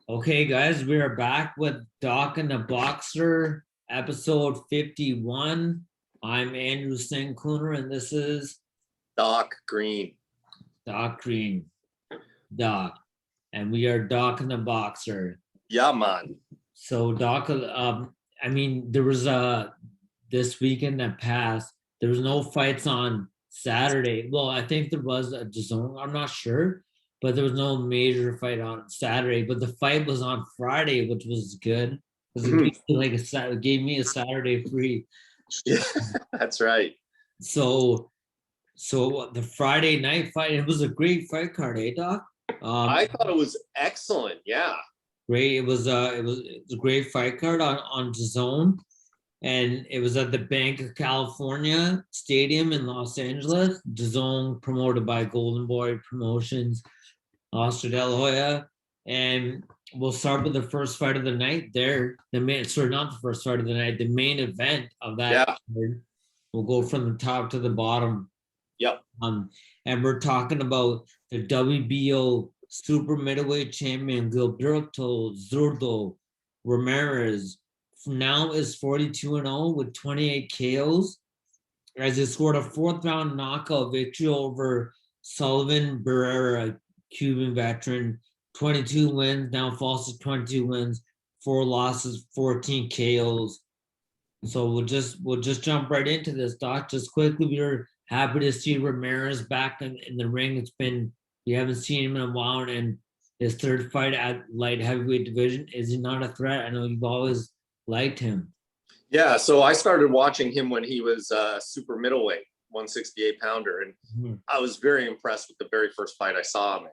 Okay, guys, we are back with Doc and the Boxer, episode 51. I'm Andrew Singh Kooner, and this is Doc Green. Doc Green. Doc. And we are Doc and the Boxer. Yeah, man. So, Doc, there was this weekend that passed, there was no fights on Saturday. Well, I think there was a DAZN, I'm not sure, but there was no major fight on Saturday. But the fight was on Friday, which was good because it gave me a Saturday free. Yeah, that's right. So the Friday night fight, it was a great fight card, eh, Doc? I thought it was excellent. Yeah. Great. It was a great fight card on DAZN. And it was at the Bank of California Stadium in Los Angeles. DAZN promoted by Golden Boy Promotions, Oscar De La Hoya. And we'll start with the first fight of the night there. Not the first fight of the night, the main event of that. Yeah. We'll go from the top to the bottom. Yep. And we're talking about the WBO super middleweight champion Gilberto Zurdo Ramirez. Now is 42-0 with 28 KOs, as he scored a fourth round knockout victory over Sullivan Barrera, Cuban veteran. 22 wins, now falls to 22 wins, 4 losses, 14 KOs. So we'll just jump right into this, Doc. Just quickly, we're happy to see Ramirez back in the ring. We haven't seen him in a while, and his third fight at light heavyweight division. Is he not a threat? I know you've always liked him. Yeah, so I started watching him when he was super middleweight, 168 pounder, and I was very impressed with the very first fight I saw him in,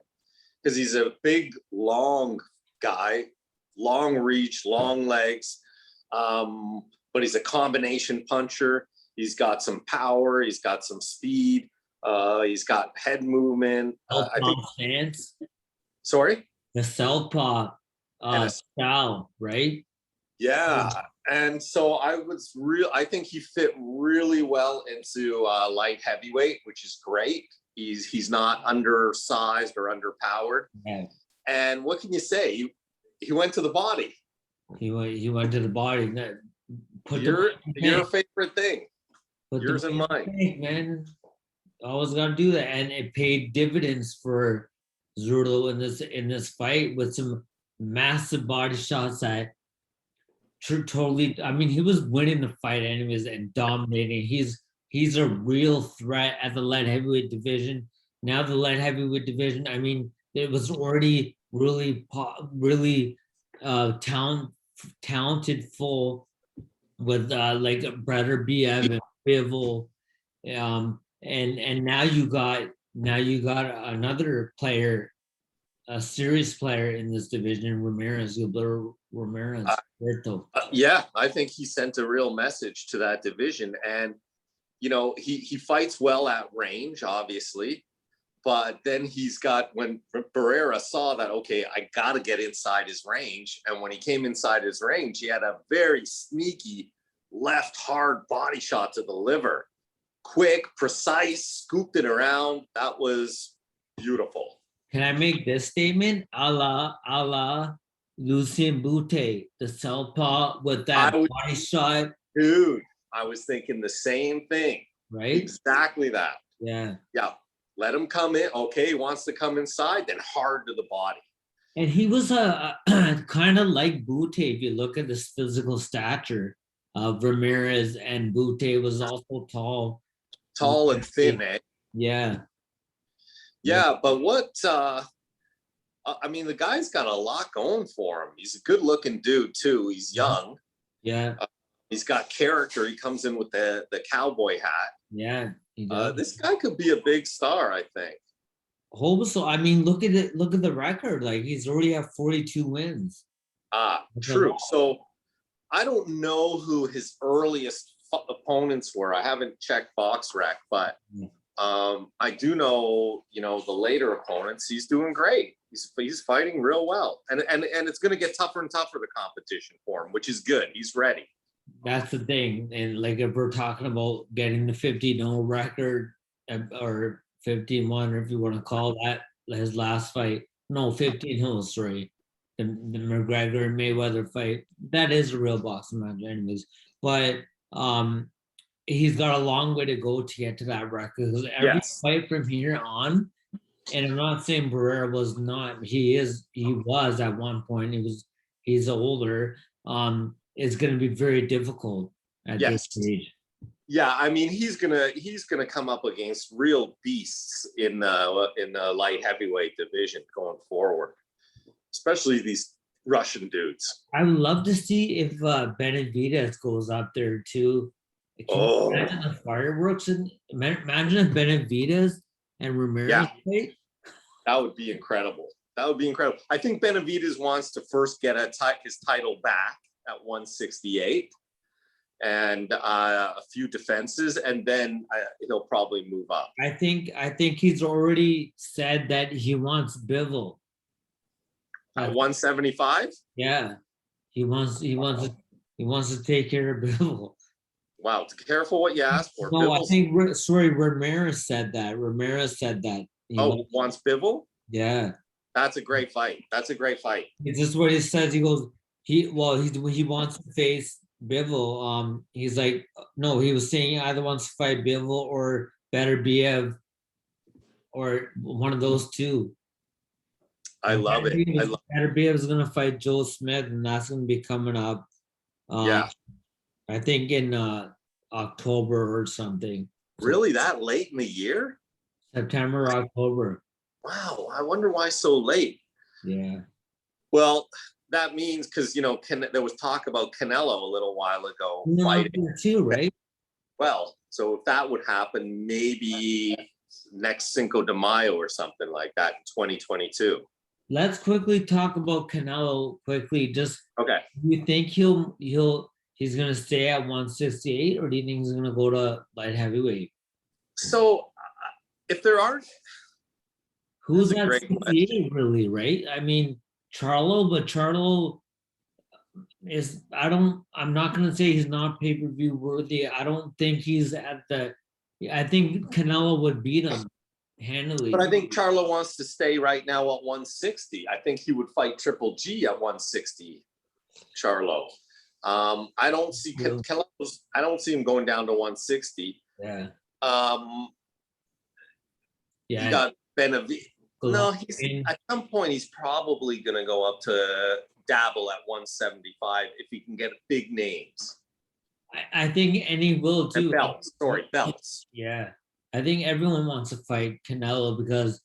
because he's a big, long guy, long reach, long legs, but he's a combination puncher. He's got some power, he's got some speed, he's got head movement. I think stance. Sorry? The southpaw style, right? Yeah, and so I think he fit really well into light heavyweight, which is great. He's not undersized or underpowered. Yeah. And what can you say? He went to the body. He went to the body. Your favorite thing. Yours and mine. Man, always got to do that, and it paid dividends for Zurdo in this fight with some massive body shots that totally. I mean, he was winning the fight anyways and dominating. He's a real threat at the light heavyweight division. Now the light heavyweight division, I mean, it was already really talented full with like Brother BF and Bivol, and now you got another player, a serious player in this division, Gilberto Ramirez. Yeah, I think he sent a real message to that division, and he fights well at range, obviously, but then when Barrera saw that, okay, I got to get inside his range, and when he came inside his range, he had a very sneaky left hard body shot to the liver, quick, precise, scooped it around. That was beautiful. Can I make this statement? A la Lucien Bute, the southpaw with that body shot. Dude, I was thinking the same thing. Right? Exactly that. Yeah. Yeah. Let him come in. Okay, he wants to come inside, then hard to the body. And he was a kind of like Bute, if you look at this physical stature of Ramirez, and Bute was also tall. Tall and thin, eh? Yeah. Yeah, but I mean, the guy's got a lot going for him. He's a good-looking dude, too. He's young. Yeah. He's got character. He comes in with the cowboy hat. Yeah, he does. This guy could be a big star, I think. Hope so. I mean, look at it. Look at the record. Like, he's already at 42 wins. True. So I don't know who his earliest opponents were. I haven't checked BoxRec, but I do know, the later opponents. He's doing great. He's fighting real well, and it's going to get tougher and tougher, the competition for him, which is good. He's ready. That's the thing, and like if we're talking about getting the 50-0 record or 51, or if you want to call that his last fight, no 15-0, sorry. the McGregor and Mayweather fight. That is a real boxing match, anyways. But he's got a long way to go to get to that record. Because every Yes. fight from here on, and I'm not saying Barrera was not. He was at one point. He's older. It's going to be very difficult at this Yes. stage. Yeah, I mean he's gonna come up against real beasts in the light heavyweight division going forward, especially these Russian dudes. I would love to see if Benavidez goes up there too. Can you imagine the fireworks and imagine if Benavidez and Ramirez fight? That would be incredible. That would be incredible. I think Benavidez wants to first get his title back at 168 and a few defenses, and then he'll probably move up. I think he's already said that he wants Bivol at 175. Yeah, he wants to take care of Bivol. Wow, careful what you ask for. No, Bivol's, I think Ramirez said that. He wants Bivol? Yeah. That's a great fight. This is what he says. He goes, he wants to face Bivol. He's like, no, he was saying he either wants to fight Bivol or Beterbiev or one of those two. I love it. Beterbiev is gonna fight Joe Smith, and that's gonna be coming up. I think in October or something. Really, that late in the year? September, October. Wow, I wonder why so late. Yeah. Well, that means because there was talk about Canelo a little while ago fighting too, right? Well, so if that would happen, maybe next Cinco de Mayo or something like that in 2022. Let's quickly talk about Canelo quickly. Just okay. Do you think he's gonna stay at 168, or do you think he's gonna go to light heavyweight? So, if there aren't, who's at 68 really, right? I mean, Charlo, but Charlo is. I'm not gonna say he's not pay-per-view worthy. I don't think he's at the. I think Canelo would beat him handily. But I think Charlo wants to stay right now at 160. I think he would fight Triple G at 160. Charlo. I don't see I don't see him going down to 160. Yeah. He got Benavidez. No, at some point he's probably going to go up to dabble at 175 if he can get big names. I think, and he will too. And belts. Yeah, I think everyone wants to fight Canelo because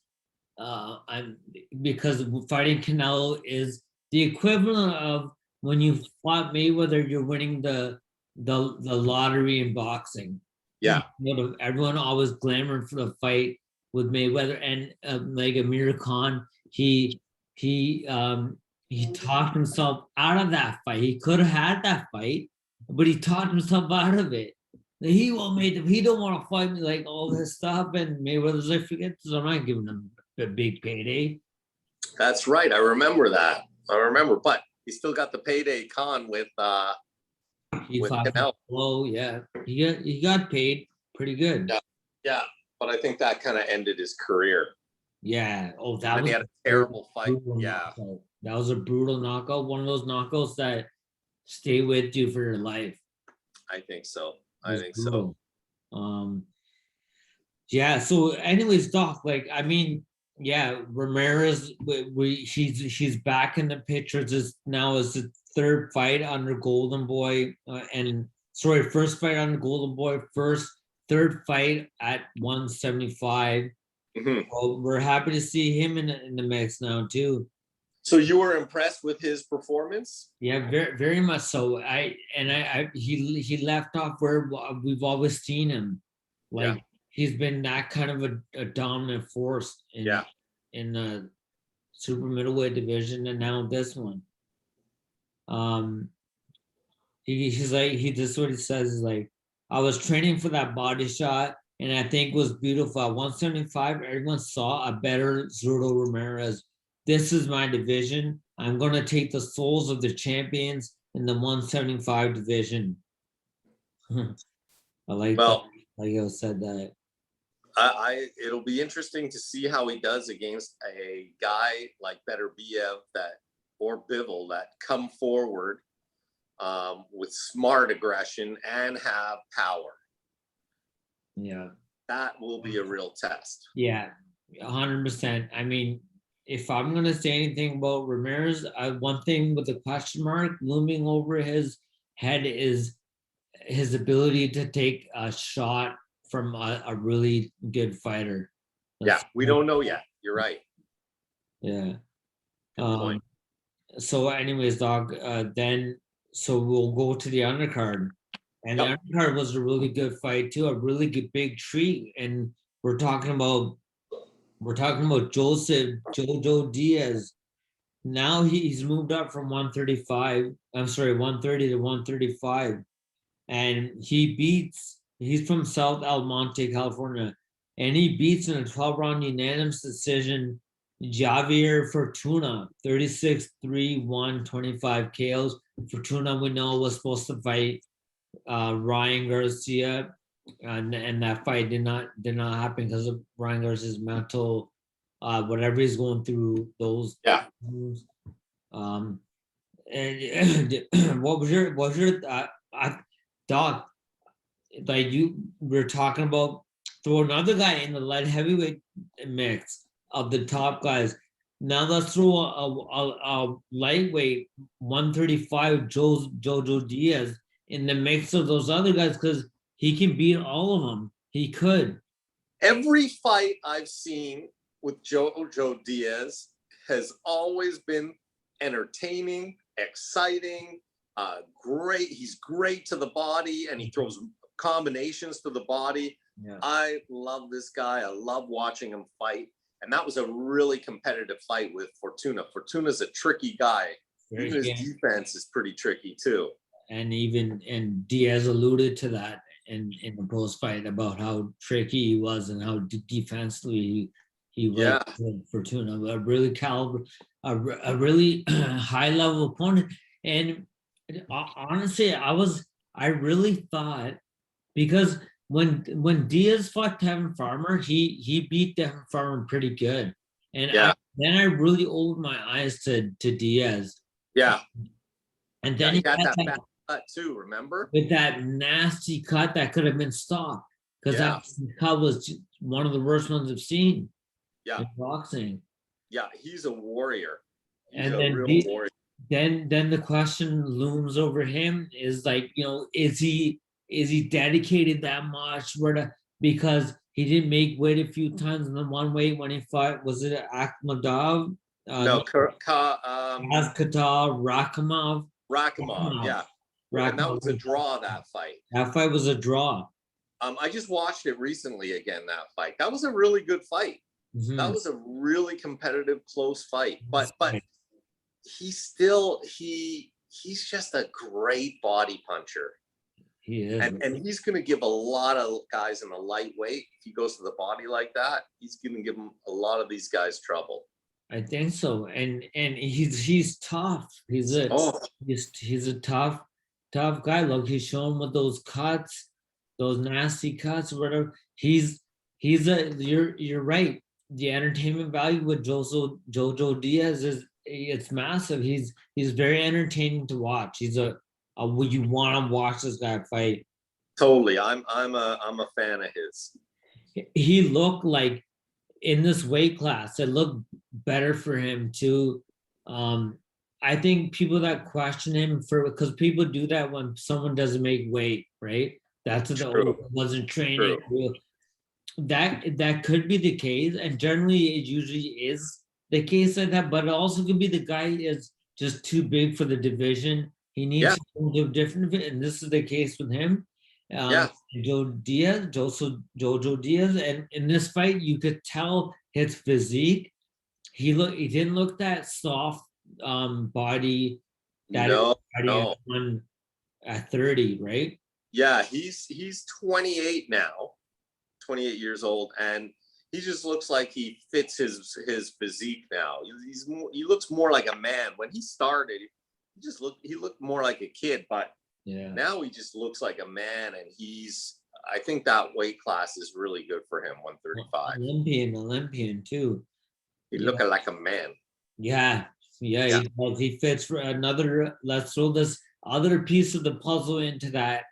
fighting Canelo is the equivalent of when you fought Mayweather, you're winning the lottery in boxing. Yeah, everyone always clamored for the fight with Mayweather, and like Amir Khan, he talked himself out of that fight. He could have had that fight, but he talked himself out of it. He don't want to fight me, like all this stuff. And Mayweather's like, forget this, I'm not giving him a big payday. That's right. I remember that. But he still got the payday con with Canelo. Oh yeah, he got paid pretty good. Yeah. But I think that kind of ended his career. Yeah. Oh, he had a terrible fight. Yeah. Knockout. That was a brutal knockout. One of those knockouts that stay with you for your life. I think so. Yeah. So, anyways, Doc. Ramirez. She's back in the picture. Just now is the third fight under Golden Boy, first fight under Golden Boy. Third fight at 175. Mm-hmm. So we're happy to see him in the mix now too. So you were impressed with his performance? Yeah, very, very much so. He left off where we've always seen him. He's been that kind of a dominant force in the super middleweight division, and now this one. He's like, this is what he says is like, I was training for that body shot, and I think it was beautiful. At 175, everyone saw a better Zurdo Ramirez. This is my division. I'm going to take the souls of the champions in the 175 division. I like that. Like I said that. It'll be interesting to see how he does against a guy like Beterbiev that or Bivol that come forward with smart aggression and have power. Yeah. That will be a real test. Yeah, 100%. I mean, if I'm gonna say anything about Ramirez, one thing with the question mark looming over his head is his ability to take a shot from a really good fighter. Yeah, we don't know yet. You're right. Yeah. Good point. So anyways, dog, then so we'll go to the undercard. And the undercard was a really good fight too, a really good big treat. And we're talking about Joseph Jo Jo Diaz. Now he's moved up from 135. I'm sorry, 130 to 135. And he's from South El Monte, California. And he beats in a 12-round unanimous decision Javier Fortuna, 36-3-1, 25 KOs. Fortuna, we know, was supposed to fight Ryan Garcia, and that fight did not happen because of Ryan Garcia's mental, whatever he's going through. Those moves. And what was your Doc? Like you were talking about, throw another guy in the light heavyweight mix of the top guys. Now let's throw a lightweight 135 Jo Jo Diaz in the mix of those other guys, because he can beat all of them. He could. Every fight I've seen with Jo Jo Diaz has always been entertaining, exciting, great. He's great to the body, and he throws combinations to the body. Yeah. I love this guy. I love watching him fight. And that was a really competitive fight with Fortuna. Fortuna's a tricky guy. Even his defense is pretty tricky too. And Diaz alluded to that in the post fight about how tricky he was and how defensively he was. Fortuna, a really a really high level opponent. And honestly, I really thought, because when Diaz fought Devin Farmer, he beat Devin Farmer pretty good. And then I really opened my eyes to Diaz. Yeah. And then he got that back cut too, remember? With that nasty cut that could have been stopped. Because that cut was one of the worst ones I've seen in boxing. Yeah, he's a warrior. He's and a then real warrior. Then the question looms over him is like, is he dedicated that much because he didn't make weight a few times, and then one weight when he fought, was it Akhmadov? No, Rakhimov. Yeah. And that was a draw, that fight. That fight was a draw. I just watched it recently again, that fight. That was a really good fight. Mm-hmm. That was a really competitive, close fight. But he's just a great body puncher. He is. And he's going to give a lot of guys in the lightweight, if he goes to the body like that, he's going to give a lot of these guys trouble. I think so. And he's tough. He's a tough guy. Look, he's shown with those cuts, those nasty cuts, or whatever. You're right. The entertainment value with Jo Jo Diaz it's massive. He's very entertaining to watch. He's you want to watch this guy fight. Totally. I'm a fan of his. He looked like, in this weight class, it looked better for him too. I think people that question him because people do that when someone doesn't make weight, right? That's wasn't training. True. That could be the case, and generally it usually is the case like that. But it also could be the guy is just too big for the division. He needs to go to a different, and this is the case with him. Jo Jo Diaz, and in this fight, you could tell his physique. He didn't look that soft body that at 30, right? Yeah, he's 28 now, 28 years old, and he just looks like he fits his physique now. He looks more like a man. When he started, he looked more like a kid, but now he just looks like a man, and I think that weight class is really good for him, 135. Olympian too. He looking like a man. Yeah. Yeah, Yeah. he does. He fits for another. Let's throw this other piece of the puzzle into that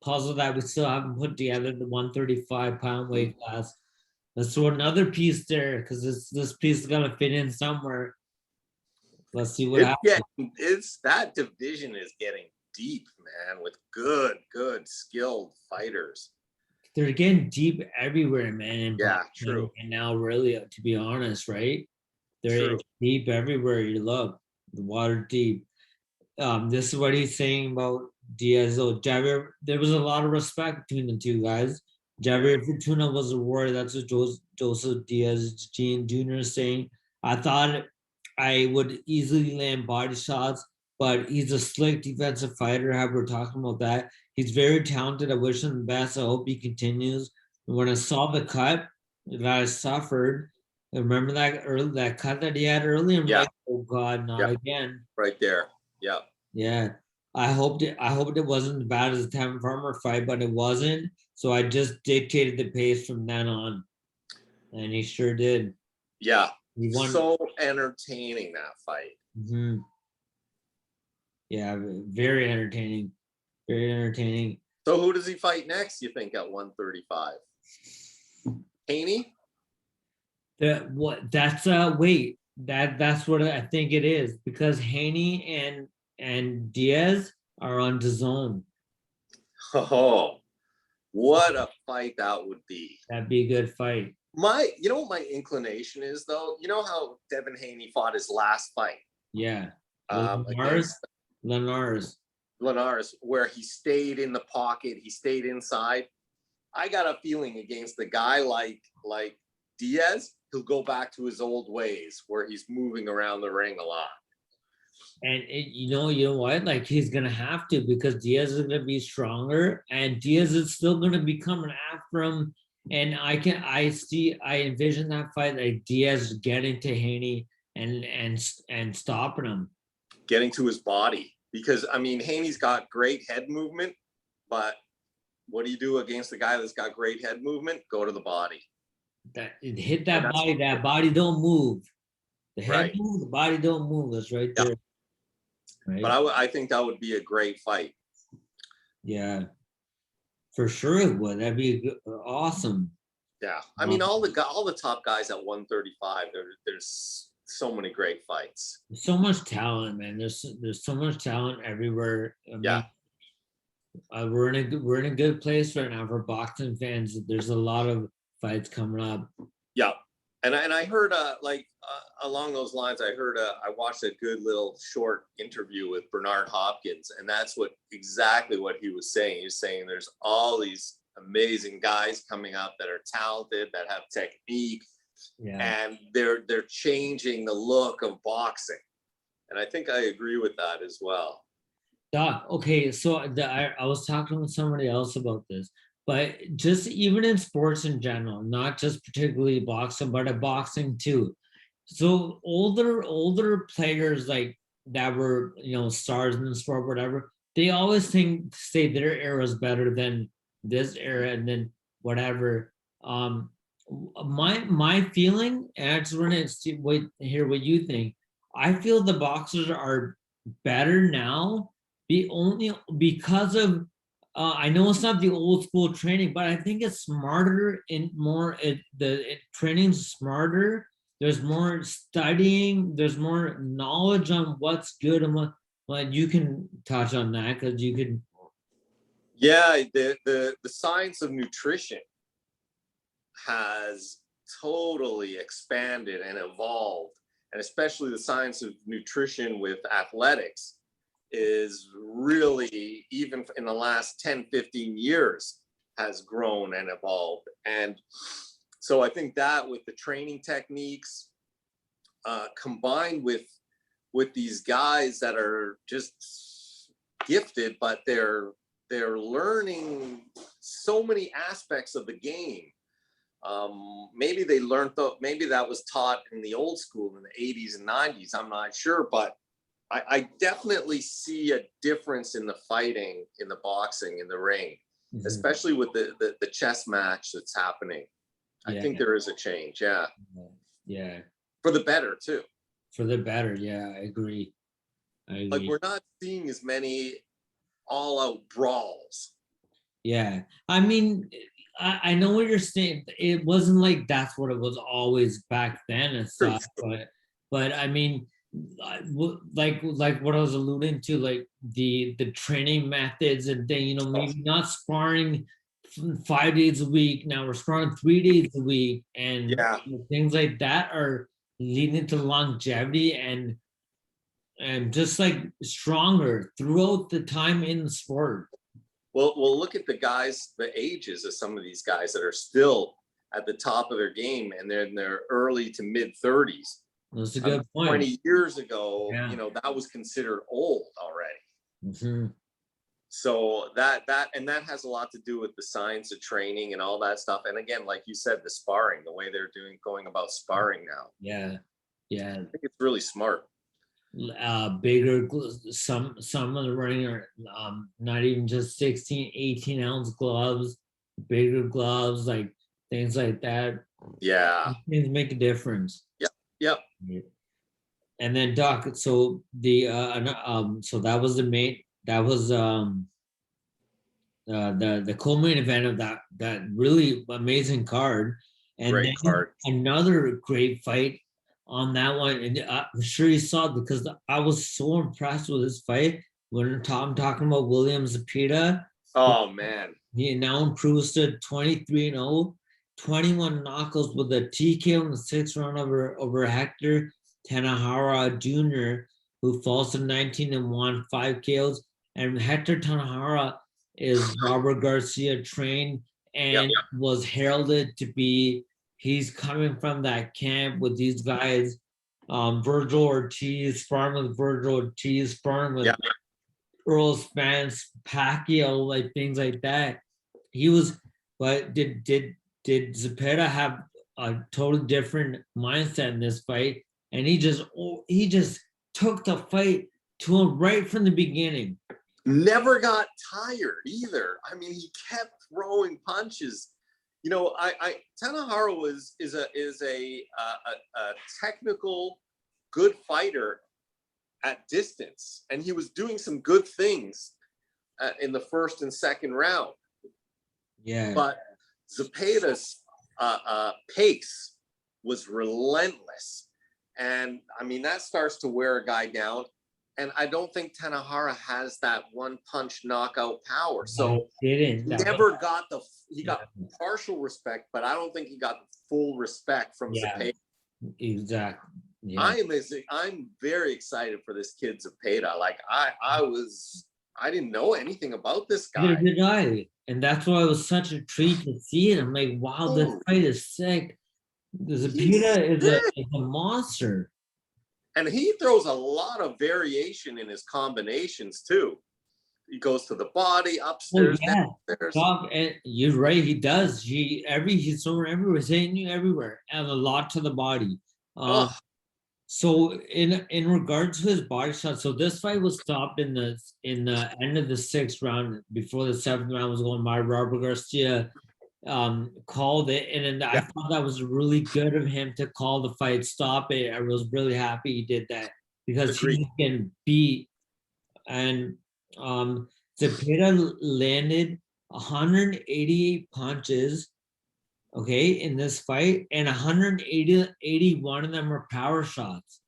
puzzle that we still haven't put together. The 135-pound weight class. Let's throw another piece there because this piece is gonna fit in somewhere. Let's see what happens. That division is getting deep, man, with good, skilled fighters. They're getting deep everywhere, man. In Yeah, boxing. true. And now, really, to be honest, right? They're True. deep everywhere you look. The water deep. This is what he's saying about Diaz. So Javier, there was a lot of respect between the two guys. Javier Fortuna was a warrior. That's what Joseph Diaz Jr. is saying. I thought I would easily land body shots, but he's a slick defensive fighter. How we're talking about that. He's very talented. I wish him the best. I hope he continues. When I saw the cut that I suffered, remember that cut that he had early? I'm like, oh God, not again. Right there. Yeah. Yeah. I hoped it wasn't as bad as the Tevin Farmer fight, but it wasn't. So I just dictated the pace from then on. And he sure did. Yeah. He won. So entertaining, that fight. Mm-hmm. Yeah, very entertaining. Very entertaining. So who does he fight next, you think, at 135? Haney? That's what I think it is, because Haney and Diaz are on DAZN. Oh, what a fight that would be. That'd be a good fight. You know what my inclination is, though? You know how Devin Haney fought his last fight? Yeah. Leonard, where he stayed in the pocket, he stayed inside. I got a feeling against a guy like Diaz, he'll go back to his old ways where he's moving around the ring a lot. And you know what? Like, he's gonna have to, because Diaz is gonna be stronger, and Diaz is still gonna be coming after him. And I envision that fight, like Diaz getting to Haney and stopping him, getting to his body. Because I mean, Haney's got great head movement, but what do you do against a guy that's got great head movement? Go to the body. Hit that body. That body don't move. The head moves, the body don't move. That's right there. Right? But I think that would be a great fight. Yeah, for sure it would. That'd be awesome. Yeah, I mean, all the top guys at 135. There's so many great fights. There's so much talent, man. There's so much talent everywhere. I mean, we're in a good place right now for boxing fans. There's a lot of fights coming up. Yeah, and I heard along those lines, I watched a good little short interview with Bernard Hopkins, and that's exactly what he was saying. He was saying there's all these amazing guys coming up that are talented, that have technique, and they're changing the look of boxing, and I think I agree with that as well. Doc, okay, so I was talking with somebody else about this, but just even in sports in general, not just particularly boxing, but at boxing too. So older players like that were, stars in the sport, whatever, they always say their era is better than this era, and then whatever. My feeling, and I just want to hear what you think. I feel the boxers are better now, only because of I know it's not the old school training, but I think it's smarter and more. The training's smarter. There's more studying. There's more knowledge on what's good and what you can touch on that, because you could. Yeah, the science of nutrition has totally expanded and evolved, and especially the science of nutrition with athletics is really, even in the last 10, 15 years, has grown and evolved. And so I think that with the training techniques, combined with these guys that are just gifted, but they're learning so many aspects of the game. Maybe they learned, maybe that was taught in the old school in the 80s and 90s. I'm not sure, but I definitely see a difference in the fighting, in the boxing, in the ring, especially with the chess match that's happening. I think there is a change. Yeah. Yeah. For the better too. For the better. Yeah, I agree. Like, we're not seeing as many all-out brawls. Yeah. I mean, I know what you're saying. It wasn't like that's what it was always back then and stuff, but I mean, like what I was alluding to, like the training methods and then, you know, maybe not sparring 5 days a week. Now we're sparring 3 days a week, and Yeah. things like that are leading to longevity and just like stronger throughout the time in the sport. Well, look at the guys, the ages of some of these guys that are still at the top of their game, and they're in their early to mid 30s. That's a good point. 20 years ago, Yeah. you know, that was considered old already. Mm-hmm. So that has a lot to do with the science of training and all that stuff. And again, like you said, the sparring, the way they're going about sparring now. Yeah. I think it's really smart. Bigger, some of the running are not even just 16, 18-ounce gloves, bigger gloves, like things like that. Yeah. Things make a difference. Yep. And then Doc, so the so that was the main, that was the co-main event of that really amazing card. And great then card. Another great fight on that one, and I'm sure you saw it because I was so impressed with this fight. When I'm talking about William Zepeda. Oh man, he now improves to 23-0, 21 knockouts with a TKO in the 6th round over Hector Tanajara Jr., who falls to 19-1, 5 KOs. And Hector Tanajara is Robert Garcia trained and was heralded to be, he's coming from that camp with these guys, Virgil Ortiz, sparring with Virgil Ortiz, sparring with Earl Spence, Pacquiao, like things like that. He was, but did Zepeda have a totally different mindset in this fight? And he just took the fight to him right from the beginning. Never got tired either. I mean, he kept throwing punches. You know, Tanajara is a technical, good fighter at distance, and he was doing some good things in the 1st and 2nd round. Yeah. But Zepeda's pace was relentless, and I mean that starts to wear a guy down. And I don't think Tanajara has that one punch knockout power. So he got partial respect, but I don't think he got full respect from Zepeda. Exactly. Yeah. I'm very excited for this kid Zepeda. Like I didn't know anything about this guy. Neither did I. And that's why it was such a treat to see it. I'm like, wow, this fight is sick. Zepeda is a monster. And he throws a lot of variation in his combinations too. He goes to the body, upstairs, downstairs. And you're right, he does. He's throwing everywhere, he's hitting you everywhere, and a lot to the body. So in regards to his body shot, so this fight was stopped in the end of the 6th round before the 7th round was going by. Robert Garcia called it, and then I thought that was really good of him to call the fight, stop it. I was really happy he did that because he was getting beat. And Zepeda landed 188 punches, okay, in this fight, and 81 of them were power shots.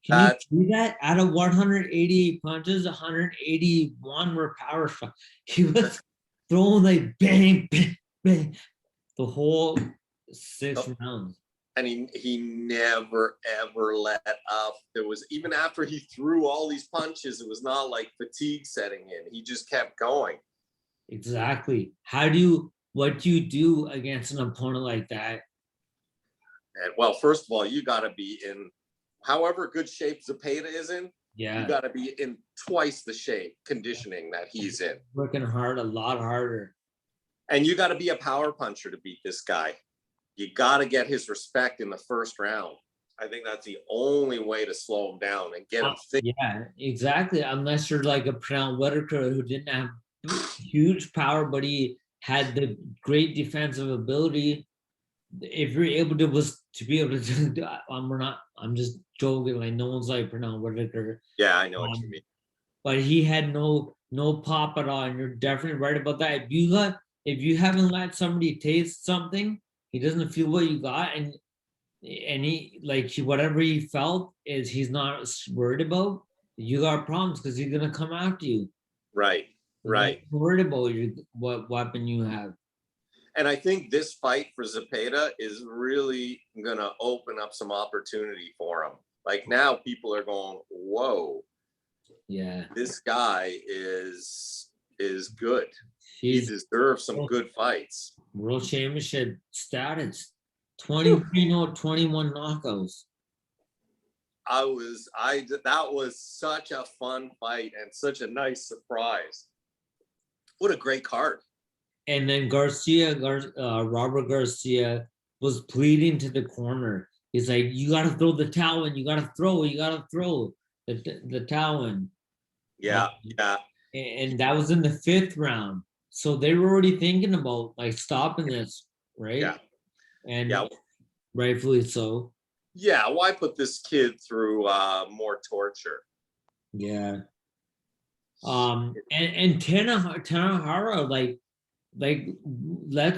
Can you see that? Out of 188 punches, 181 were power shots. He was throwing like bang, bang, bang, the whole 6 rounds. And he never, ever let up. There was, even after he threw all these punches, it was not like fatigue setting in. He just kept going. Exactly. What do you do against an opponent like that? And well, first of all, you got to be in however good shape Zepeda is in. Yeah. You got to be in twice the shape conditioning that he's in. Working hard, a lot harder. And you got to be a power puncher to beat this guy. You got to get his respect in the 1st round. I think that's the only way to slow him down and get him thinking. Yeah, exactly. Unless you're like a Pernell Whitaker who didn't have huge power, but he had the great defensive ability. if you're able to be able to do, I'm just joking, like no one's like Pernell Whitaker. Yeah, I know what you Um, mean. but he had no pop at all, and you're definitely right about that. If you haven't let somebody taste something, he doesn't feel what you got, and whatever he felt is he's not worried about. You got problems because he's gonna come after you. Right, He's not right. worried about what weapon you have. And I think this fight for Zepeda is really going to open up some opportunity for him. Like now people are going, whoa, Yeah, this guy is good. He he's deserves some good fights. world championship status, 23 no 21 knockouts. That was such a fun fight and such a nice surprise. What a great card. And then Robert Garcia was pleading to the corner. He's like, "You got to throw the towel in. You got to throw. You got to throw the towel in." Yeah, yeah, And that was in the 5th round. So they were already thinking about like stopping this, right? yeah, And yeah, rightfully so. yeah. Why put this kid through more torture? Yeah. And Tanahara,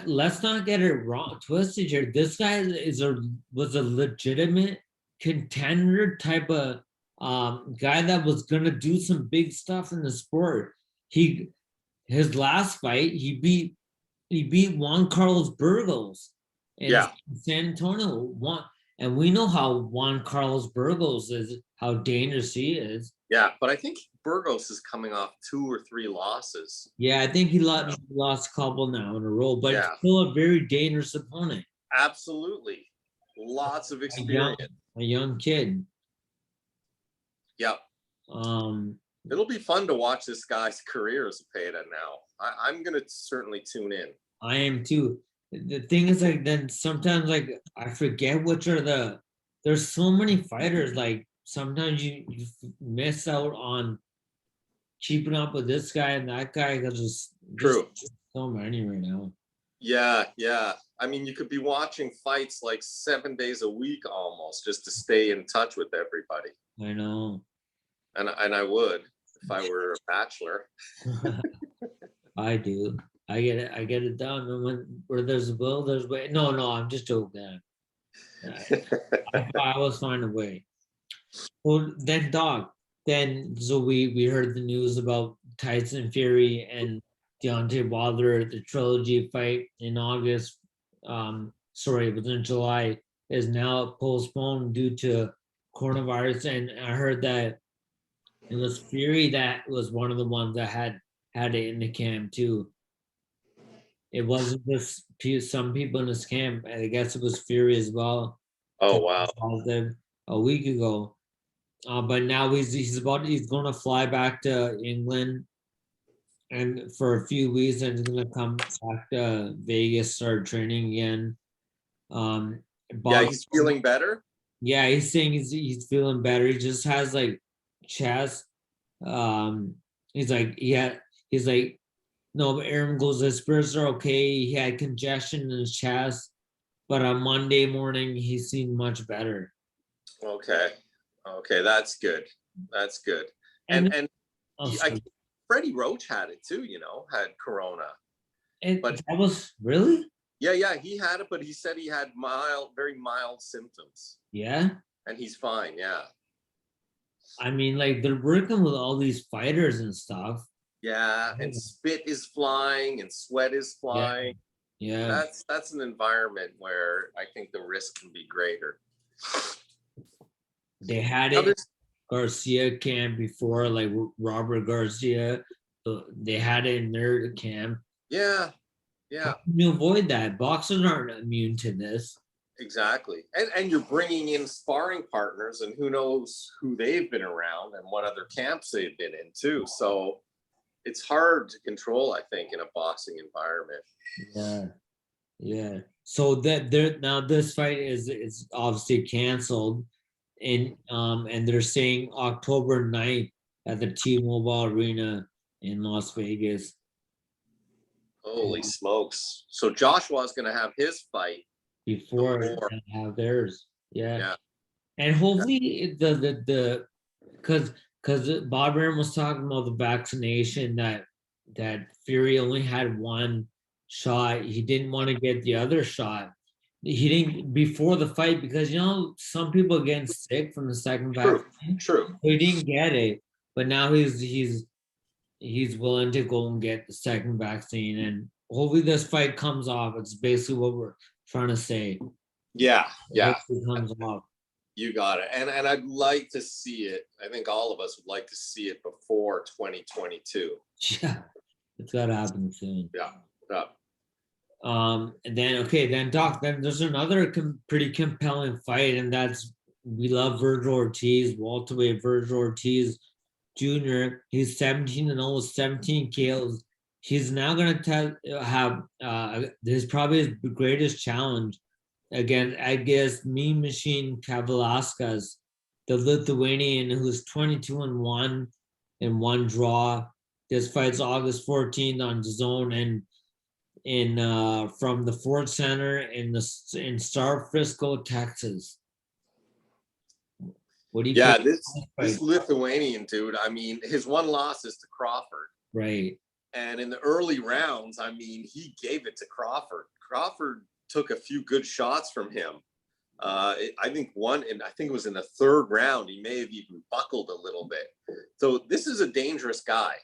let's not get it wrong twisted here. This guy was a legitimate contender type of guy that was gonna do some big stuff in the sport. His last fight, he beat Juan Carlos Burgos in Yeah, San Antonio. And we know how Juan Carlos Burgos is, how dangerous he is. yeah. But I think Burgos is coming off 2 or 3 losses. Yeah, I think he lost a couple now in a row, but Yeah, still a very dangerous opponent. absolutely. Lots of experience. A young kid. Yep. Um, It'll be fun to watch this guy's career as a Zepeda now. I'm going to certainly tune in. I am too. The thing is, like, then sometimes, like, I forget which are there's so many fighters. Like, sometimes you miss out on keeping up with this guy and that guy because there's True. so many right now. Yeah, yeah. I mean, you could be watching fights like 7 days a week almost just to stay in touch with everybody. I know. And I would if I were a bachelor. I do. I get it done. And where there's a will, there's a way. No, I'm just joking. I always find a way. Well, then, Doc. So we heard the news about Tyson Fury and Deontay Wilder, the trilogy fight in August. Sorry, it was in July. Is now postponed due to coronavirus, and I heard that it was Fury that was one of the ones that had it in the camp too. It wasn't just some people in his camp. I guess it was Fury as well. Oh, wow. Positive a week ago. But now he's going to fly back to England, and for a few weeks, and he's going to come back to Vegas, start training again. Yeah, he's feeling better. Yeah, he's saying he's feeling better. He just has like chest. He's like, no, but Aaron goes, his spirits are okay. He had congestion in his chest, but on Monday morning, he seemed much better. Okay. Okay, that's good. That's good. And Freddie Roach had it too, had corona. But that was really? Yeah, he had it, but he said he had very mild symptoms. Yeah. And he's fine, yeah. I mean, like, they're working with all these fighters and stuff. Yeah, and spit is flying and sweat is flying. Yeah. That's an environment where I think the risk can be greater. They had it Garcia camp before, like Robert Garcia. They had it in their camp. Yeah. How can you avoid that? Boxers aren't immune to this. Exactly. And you're bringing in sparring partners, and who knows who they've been around and what other camps they've been in too. So it's hard to control, I think, in a boxing environment. Yeah. So now this fight is obviously canceled, and they're saying October 9th at the T-Mobile Arena in Las Vegas. Holy smokes. So Joshua's going to have his fight before Before. and have theirs. Yeah. Yeah. And hopefully the because Bob Arum was talking about the vaccination that Fury only had one shot. He didn't want to get the other shot. He didn't before the fight because some people are getting sick from the second True. vaccine. True. He didn't get it, but now he's willing to go and get the second vaccine, and hopefully this fight comes off. It's basically what we're trying to say. Yeah. Yeah. Hopefully it comes off. You got it. And I'd like to see it. I think all of us would like to see it before 2022. Yeah, it's gotta happen soon. Yeah. Yeah. And then Doc, then there's another pretty compelling fight, and that's we love Virgil Ortiz, welterweight Virgil Ortiz Jr. He's 17-0 with 17 KOs. He's now gonna have this probably his greatest challenge against, I guess, Mean Machine Kavaliauskas, the Lithuanian who's 22-1 in one draw. This fight's August 14th on DAZN and from the Ford Center in Star Frisco, Texas. What do you? Yeah, this Lithuanian dude. I mean, his one loss is to Crawford. Right. And in the early rounds, I mean, he gave it to Crawford. Crawford took a few good shots from him. I think it was in the third round, he may have even buckled a little bit. So this is a dangerous guy.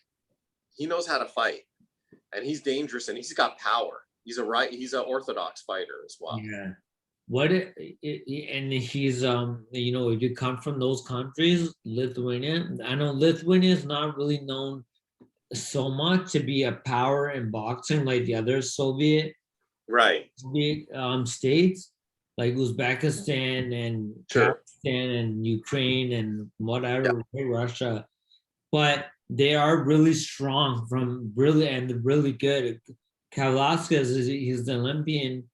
He knows how to fight, and he's dangerous, and he's got power. He's an orthodox fighter as well. Yeah. And he's if you come from those countries, Lithuania. I know Lithuania is not really known so much to be a power in boxing like the other Soviet states, like Uzbekistan and Kazakhstan and Ukraine and whatever, Russia, but they are really strong and really good. Kavaliauskas he's the Olympian.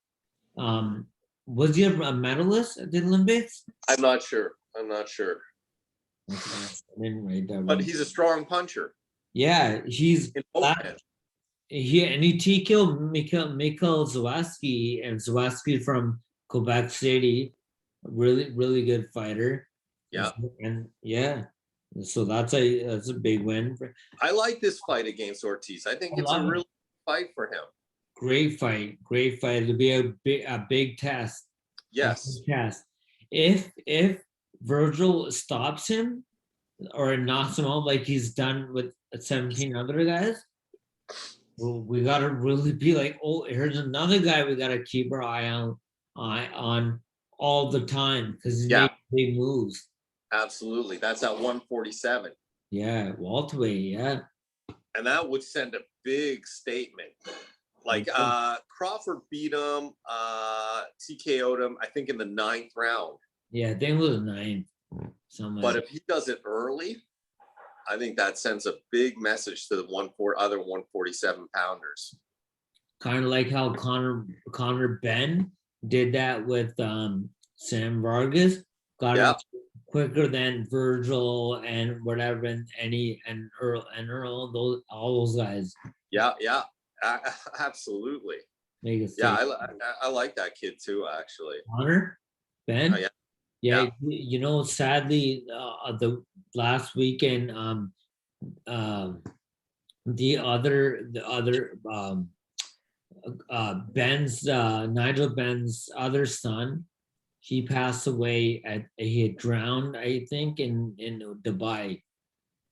Was he a medalist at the Olympics? I'm not sure. Okay, I didn't read that. But he's a strong puncher. Yeah, he's he TK'd Mikhail Zawadzki, and Zawadzki from Quebec City, really, really good fighter. Yeah. And so that's a big win. I like this fight against Ortiz. I think it's a real fight for him. Great fight. It'll be a big test. Yes. Test. If Virgil stops him or knocks him out like he's done with 17 other guys, well, we gotta really be like, oh, here's another guy we gotta keep our eye on all the time because he's making big moves. Absolutely. That's at 147. Yeah, welterweight, yeah. And that would send a big statement. Like Crawford beat him, TKO'd him, I think in the 9th round. Yeah, I think it was the 9th. But if he does it early, I think that sends a big message to the other 147 pounders. Kind of like how Connor Ben did that with Sam Vargas, got it quicker than Virgil and whatever, and Earl, all those guys. Yeah, absolutely. I like that kid too, actually. Connor Ben. Oh, yeah. Sadly, the last weekend, the other Ben's Nigel Ben's other son, he passed away he had drowned, I think, in Dubai.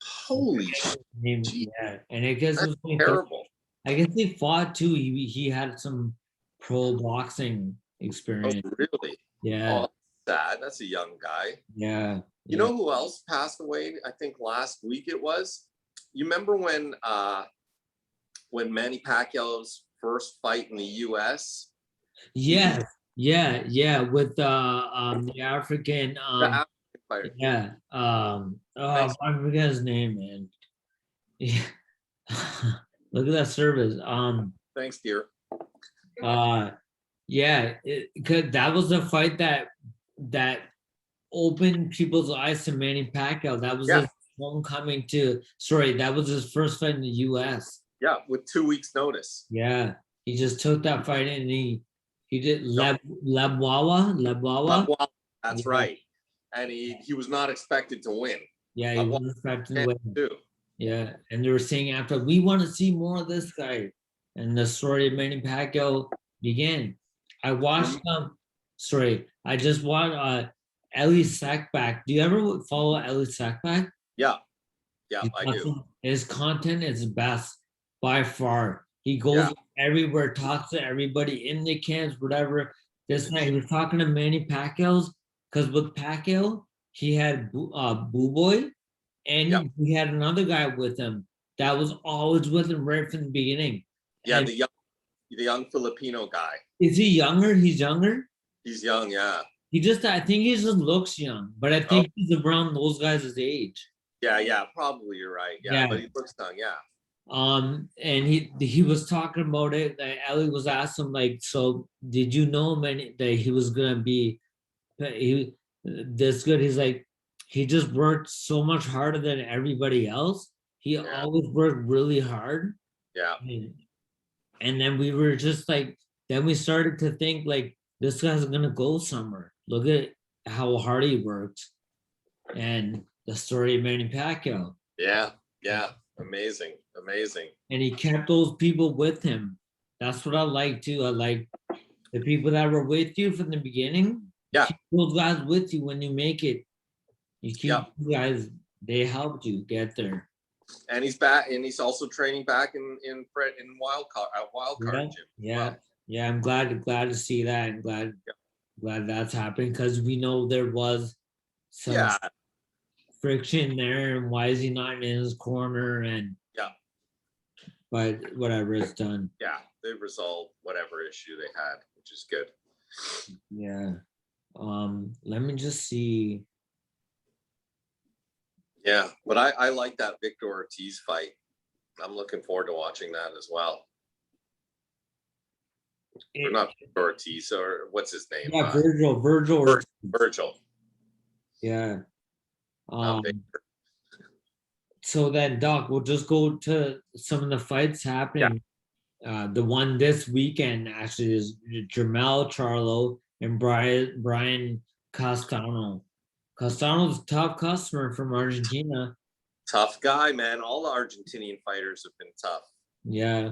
Holy shit. Yeah, and I guess it was terrible. I guess he fought too. He had some pro boxing experience. Oh, really? Yeah. Oh, sad. That's a young guy. Yeah. You know who else passed away? I think last week it was. You remember when Manny Pacquiao's first fight in the U.S.? Yes. Yeah. With the African. The African fighter. Yeah. I forget his name, man. Yeah. Look at that service. Thanks, dear. That was the fight that opened people's eyes to Manny Pacquiao. That was his homecoming that was his first fight in the US. Yeah, with 2 weeks notice. Yeah. He just took that fight and He did Yep. Lebwawa. Well, that's Yeah. right. And he was not expected to win. Yeah, he was expecting to win. Too. Yeah, and they were saying after, we want to see more of this guy, and the story of Manny Pacquiao began. I watched I just watched Ellie Sackback. Do you ever follow Ellie Sackback? Yeah, I do. His content is best by far. He goes everywhere, talks to everybody in the camps, whatever. This night he was talking to Manny Pacquiao's, because with Pacquiao, he had Boo Boy, and he had another guy with him that was always with him right from the beginning. Yeah, And the young Filipino guy. is he younger? He's younger? He's young, yeah. I think he just looks young, but I think he's around those guys' age. Yeah, probably you're right. Yeah, but he looks young, yeah. And he was talking about it. Ellie was asking him, like, so did you know that he was gonna be this good? He's like, he just worked so much harder than everybody else. He always worked really hard. Yeah. And then we were just like, then we started to think like, this guy's gonna go somewhere. Look at how hard he worked. And the story of Manny Pacquiao. Yeah. Amazing. And he kept those people with him. That's what I like too. I like the people that were with you from the beginning. Yeah. Keep those guys with you when you make it. You keep you guys, they helped you get there. And he's back, and he's also training back in wild card gym. Yeah. I'm glad to see that. I'm glad that's happening, because we know there was some friction there, and why is he not in his corner? And but whatever, it's done. Yeah, they've resolved whatever issue they had, which is good. Yeah. Let me just see. Yeah, but I like that Victor Ortiz fight. I'm looking forward to watching that as well. Or not Victor Ortiz, or what's his name? Yeah, Virgil. Yeah. So then, Doc, we'll just go to some of the fights happening. The one this weekend actually is Jermell Charlo and Brian Castano. Castano's a tough customer from Argentina. Tough guy, man. All the Argentinian fighters have been tough. Yeah.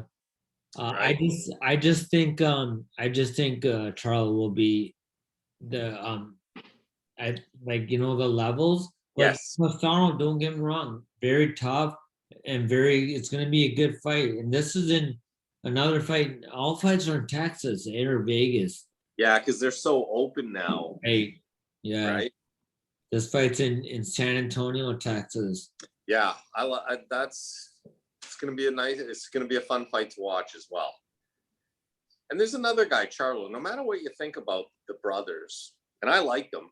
I just think Charlo will be the the levels. But yes. Castano, don't get me wrong, very tough and it's going to be a good fight. And this is in another fight. All fights are in Texas or Vegas. Yeah, because they're so open now. Right. Yeah. Right. This fight's in San Antonio, Texas. Yeah, it's going to be a fun fight to watch as well. And there's another guy, Charlo. No matter what you think about the brothers, and I like them,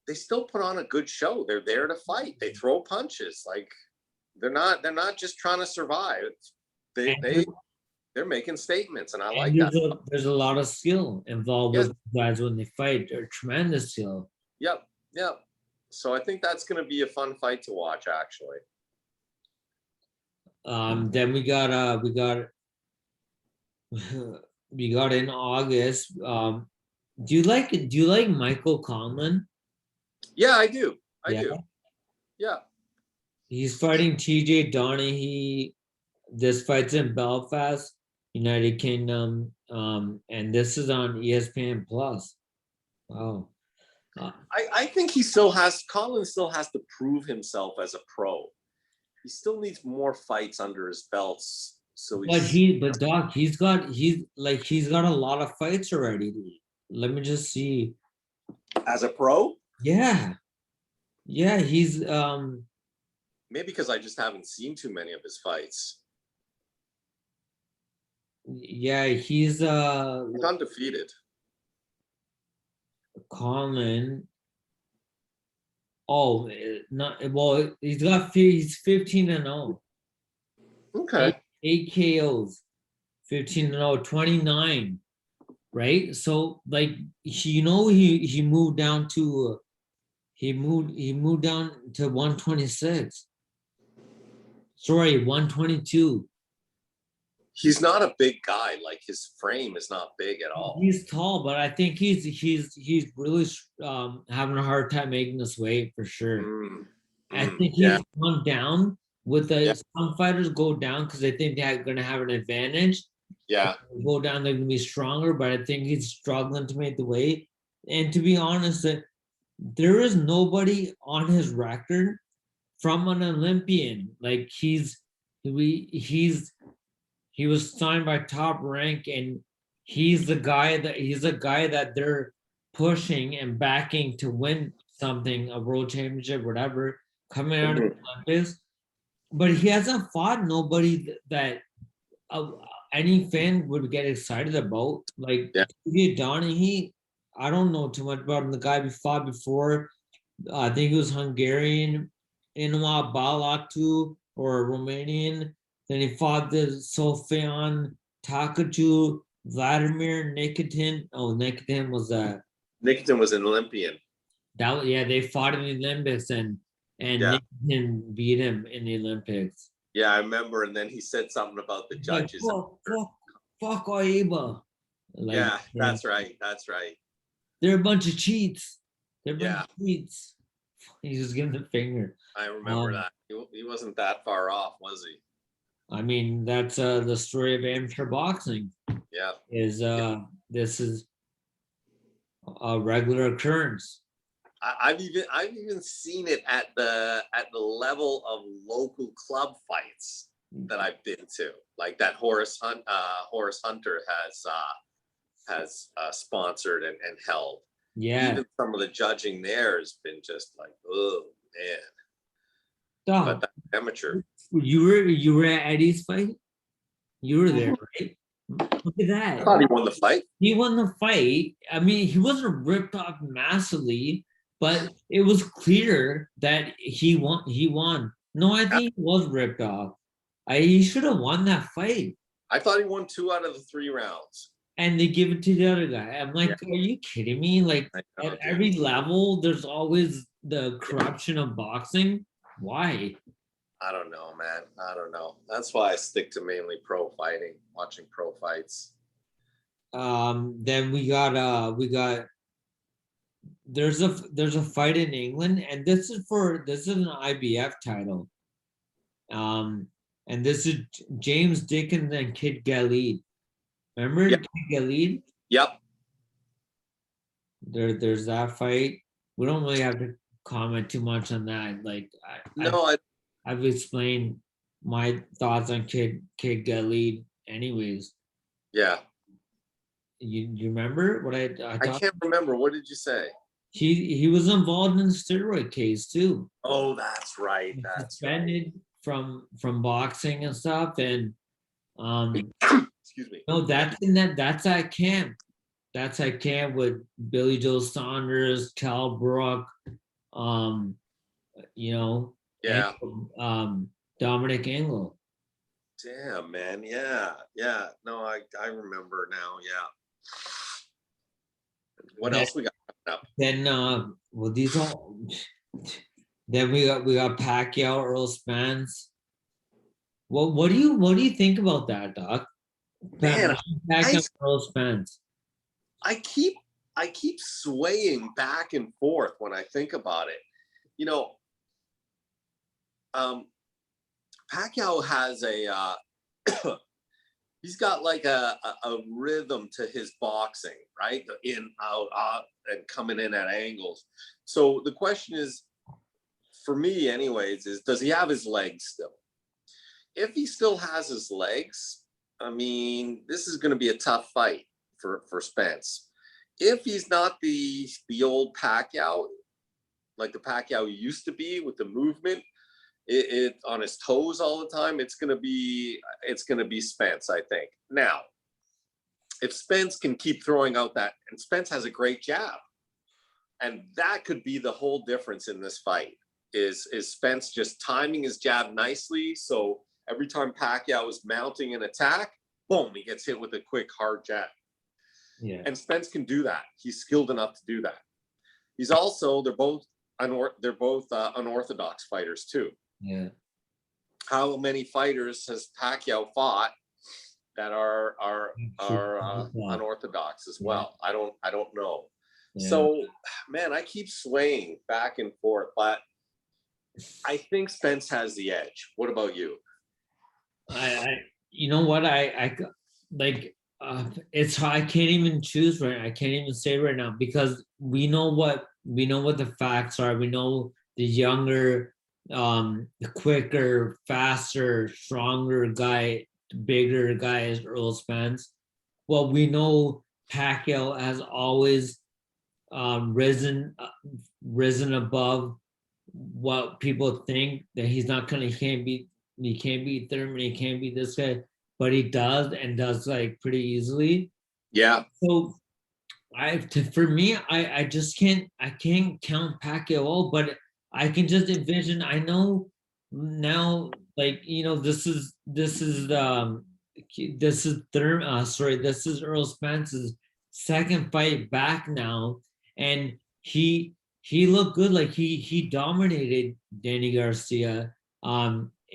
they still put on a good show. They're there to fight. They throw punches. Like they're not just trying to survive. They're making statements, and I like that. There's a lot of skill involved with guys when they fight. They're tremendous skill. Yep. So I think that's going to be a fun fight to watch, actually. Then we got in August. Do you like Michael Conlan? Yeah, I do. I do. Yeah. He's fighting TJ Donaghy. This fight's in Belfast, United Kingdom. And this is on ESPN Plus. Wow. I think Conlan still has to prove himself as a pro. He still needs more fights under his belts. But Doc, he's got a lot of fights already. Let me just see. As a pro? Yeah. He's maybe because I just haven't seen too many of his fights. Yeah, he's undefeated. Conlan. Oh, he's 15-0. Okay. 8 KOs, 15-0, 29. Right? So he moved down to 126. Sorry, 122. He's not a big guy. Like his frame is not big at all. He's tall, but I think he's really having a hard time making this weight for sure. I think he's gone down with the some fighters go down because they think they're going to have an advantage. Yeah. Go down, they're going to be stronger, but I think he's struggling to make the weight. And to be honest, there is nobody on his record from an Olympian. Like he was signed by Top Rank, and he's a guy that they're pushing and backing to win something, a world championship, whatever, coming out of the Olympics. But he hasn't fought nobody that any fan would get excited about. Like Donaghy, I don't know too much about him. The guy we fought before, I think he was Hungarian, Inua Balatu or Romanian. Then he fought the Sofian Takaju, Vladimir Nikitin. Oh, Nikitin was Nikitin was an Olympian. They fought in the Olympics and Nikitin beat him in the Olympics. Yeah, I remember. And then he said something about the judges. Like, fuck Aiba. Like, that's right. That's right. They're a bunch of cheats. They're a bunch of cheats. He's just giving the finger. I remember that. He wasn't that far off, was he? I mean, that's the story of amateur boxing. Yeah. This is a regular occurrence. I've even seen it at the level of local club fights that I've been to, like that Horace Hunter has sponsored and held. Yeah. Even some of the judging there has been just like, oh man. Dog, but that's amateur. You were at Eddie's fight? You were there, right? Look at that. I thought he won the fight. He won the fight. I mean, he wasn't ripped off massively, but it was clear that he won. No, I think he was ripped off. He should have won that fight. I thought he won 2 out of the 3 rounds. And they give it to the other guy. I'm like, are you kidding me? Like at every level, there's always the corruption of boxing. Why? I don't know, man. I don't know. That's why I stick to mainly pro fighting, watching pro fights. Then we got there's a fight in England, and this is an IBF title. And this is James Dickens and Kid Galid. Remember Kid Galid? Yep. There's that fight. We don't really have to comment too much on that. Like I've explained my thoughts on Kid Galid anyways. Yeah. You remember what I can't remember. What did you say? He was involved in the steroid case too. Oh, that's right. That's suspended from boxing and stuff. And excuse me. No, that's at camp. That's at camp with Billy Joe Saunders, Cal Brook, Dominic Engel. Damn, man. Yeah. No, I remember now. Yeah. What else we got coming up? Then then we got Pacquiao, Earl Spence. What do you think about that, Doc? Man, Pacquiao, Earl Spence. I keep swaying back and forth when I think about it. You know, Pacquiao has he's got like a rhythm to his boxing, right? The in, out, and coming in at angles. So the question is, for me anyways, is does he have his legs still? If he still has his legs, I mean, this is going to be a tough fight for Spence. If he's not the old Pacquiao, like the Pacquiao used to be with the movement, it on his toes all the time, it's gonna be Spence, I think. Now, if Spence can keep throwing out that, and Spence has a great jab, and that could be the whole difference in this fight, is Spence just timing his jab nicely, so every time Pacquiao is mounting an attack, boom, he gets hit with a quick hard jab. Yeah. And Spence can do that. He's skilled enough to do that. He's also, they're both unorthodox fighters too. Yeah. How many fighters has Pacquiao fought that are unorthodox as well. I don't know. Yeah. So, man, I keep swaying back and forth, but I think Spence has the edge. What about you? I you know what I like it's I can't even choose right. I can't even say right now because we know what the facts are. We know the younger, the quicker, faster, stronger guy, bigger guy is Earl Spence. Well, we know Pacquiao has always risen above what people think that he's not gonna he can't beat Thurman, he can't beat this guy, but he does and does like pretty easily. Yeah. So for me, I just can't count Pacquiao, but I can just envision. I know now, like this is this is Earl Spence's second fight back now, and he looked good. Like he dominated Danny Garcia.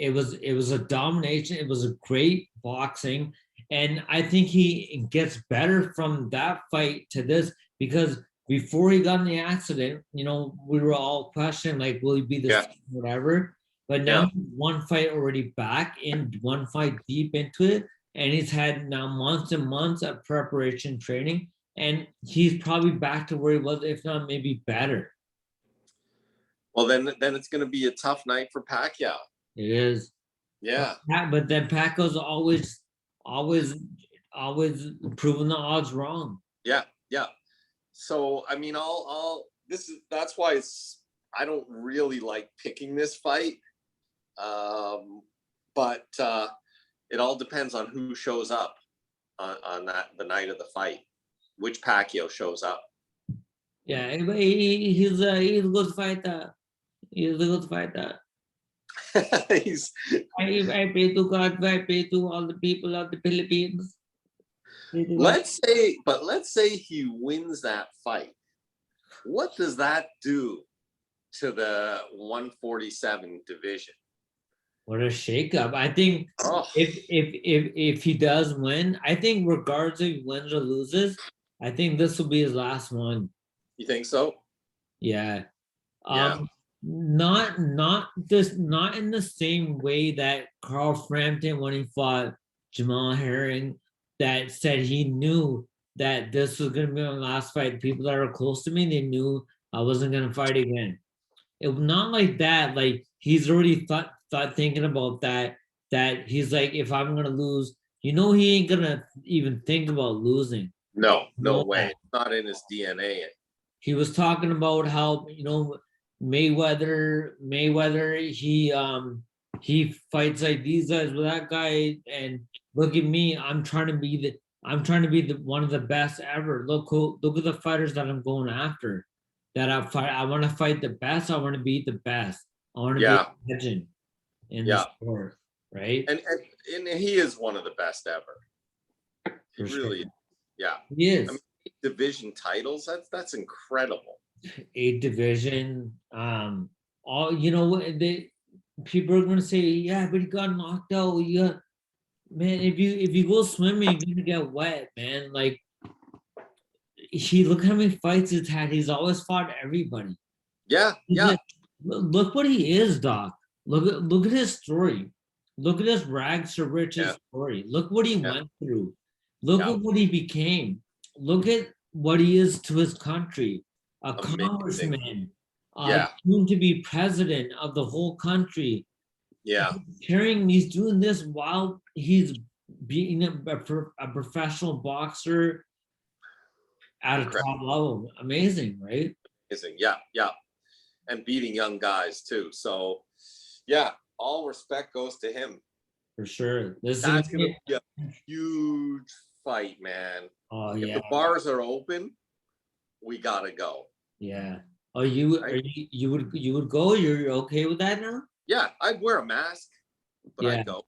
It was a domination. It was a great boxing. And I think he gets better from that fight to this because before he got in the accident, we were all questioning, like, will he be the same, whatever? But now one fight already back in, one fight deep into it. And he's had now months and months of preparation training. And he's probably back to where he was, if not maybe better. Well, then it's going to be a tough night for Pacquiao. It is. Yeah. But then Pacquiao's always proving the odds wrong. Yeah. So I mean, that's why I don't really like picking this fight. But it all depends on who shows up on the night of the fight, which Pacquiao shows up. Yeah, he's a good fighter. He's a good fighter. I pray to God, I pray to all the people of the Philippines. Let's say he wins that fight. What does that do to the 147 division? What a shakeup. I think if he does win, I think regardless if he wins or loses, I think this will be his last one. You think so? Yeah. Not in the same way that Carl Frampton, when he fought Jamal Herring, that said he knew that this was going to be my last fight. People that are close to me, they knew I wasn't going to fight again. It was not like that. Like he's already thinking about that he's like, if I'm going to lose, he ain't going to even think about losing. No way. It's not in his DNA. He was talking about how, Mayweather, he fights like these guys with that guy, and look at me, I'm trying to be the one of the best ever. Look at the fighters that I'm going after. That I want to fight the best. I want to be the best. I want to be a legend in the sport, right? And he is one of the best ever. He really is. Yeah. He is. I mean, division titles, that's incredible. 8 division, all people are gonna say, yeah, but he got knocked out. Yeah, man, if you go swimming, you're gonna get wet, man. Like look how many fights he's had. He's always fought everybody. Yeah. Like, look what he is, Doc. Look at his story. Look at his rags to riches story. Look what he went through. Look at what he became. Look at what he is to his country. A congressman, soon to be president of the whole country. Yeah. He's doing this while he's being a professional boxer at a top level. Amazing, right? Amazing, yeah. And beating young guys too. So, yeah, all respect goes to him. For sure. That's going to be a huge fight, man. Oh, if the bars are open, we gotta go. Yeah. Oh, you would go? You're okay with that now? Yeah, I'd wear a mask, but I'd go.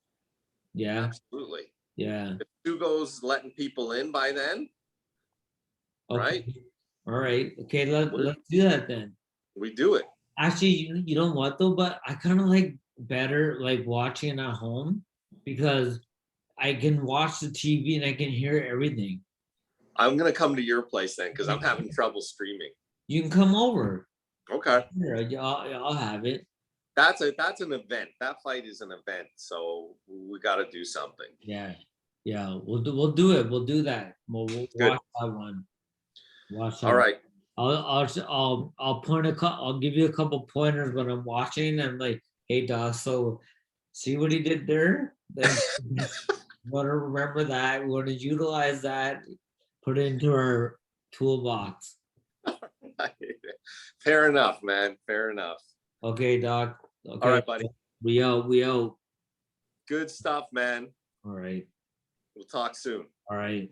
Yeah. Absolutely. Yeah. If Hugo's letting people in by then, right? All right. Okay, let's do that then. We do it. Actually, you know what though? But I kind of like better like watching at home because I can watch the TV and I can hear everything. I'm gonna come to your place then because I'm having trouble streaming. You can come over. Okay. Here, I'll have it. That's an event. That fight is an event, so we got to do something. Yeah, we'll do it. We'll do that. We'll watch that one. Watch that. All right. I'll point I'll give you a couple pointers when I'm watching. I'm like, hey, dog. So, see what he did there? Then we want to remember that. We want to utilize that. Put it into our toolbox. Fair enough, man. Fair enough. Okay, Doc. Okay. All right, buddy. We out. Good stuff, man. All right. We'll talk soon. All right.